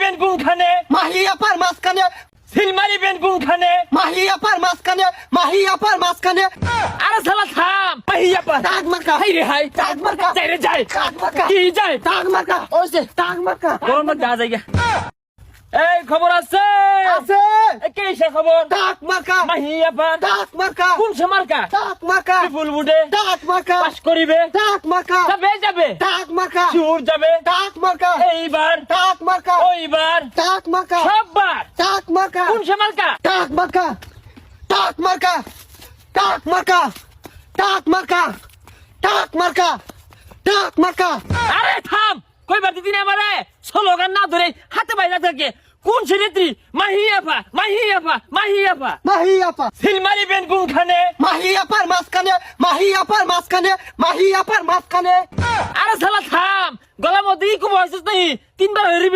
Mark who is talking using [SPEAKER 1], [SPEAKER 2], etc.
[SPEAKER 1] মারিবেন কোনখানে
[SPEAKER 2] মাহি আপার মাঝখানে
[SPEAKER 1] সিল মারিবেন কোনখানে
[SPEAKER 2] মাহি আপার মাঝখানে মাহি আপার মাঝখানে
[SPEAKER 1] আরে শালা থাম মাহিয়া পা
[SPEAKER 2] টাক মার্কা
[SPEAKER 1] হাই রে হাই
[SPEAKER 2] টাক মার্কা
[SPEAKER 1] যাই রে যাই
[SPEAKER 2] টাক মার্কা
[SPEAKER 1] কি যাই
[SPEAKER 2] টাক মার্কা
[SPEAKER 1] ওই যে
[SPEAKER 2] টাক মার্কা
[SPEAKER 1] গরম না যা যাই এই খবর আছে
[SPEAKER 2] আছে
[SPEAKER 1] কে সে খবর
[SPEAKER 2] টাক মার্কা
[SPEAKER 1] মাহিয়া পা
[SPEAKER 2] টাক মার্কা
[SPEAKER 1] কোন সে মার্কা
[SPEAKER 2] টাক মার্কা
[SPEAKER 1] ফুল বুডে
[SPEAKER 2] টাক মার্কা
[SPEAKER 1] পাস করিবে
[SPEAKER 2] টাক মার্কা
[SPEAKER 1] যাবে যাবে
[SPEAKER 2] টাক মার্কা
[SPEAKER 1] সুর যাবে
[SPEAKER 2] টাক মার্কা
[SPEAKER 1] এইবার
[SPEAKER 2] টাক মার্কা
[SPEAKER 1] ওইবার
[SPEAKER 2] টাক মার্কা
[SPEAKER 1] সববার
[SPEAKER 2] টাক মার্কা
[SPEAKER 1] কোন সে মার্কা
[SPEAKER 2] টাক মার্কা টাক মার্কা টাক মার্কা টাক মার্কা টাক মার্কা টাক মার্কা
[SPEAKER 1] আরে থাম কইবার দিদি না আমারে স্লোগান না ধরে হাতে বাইরা থাকে কোন সে নেত্রী মাহিয়া পা মাহিয়া পা মাহিয়া পা
[SPEAKER 2] মাহি আপা
[SPEAKER 1] সিল মারিবেন কোনখানে
[SPEAKER 2] মাহি আপার মাঝখানে মাহি আপার মাঝখানে মাহি আপার মাঝখানে
[SPEAKER 1] আরে শালা থাম গলা মধ্যে কি কম হয়েছিস নাই তিনবার হয়ে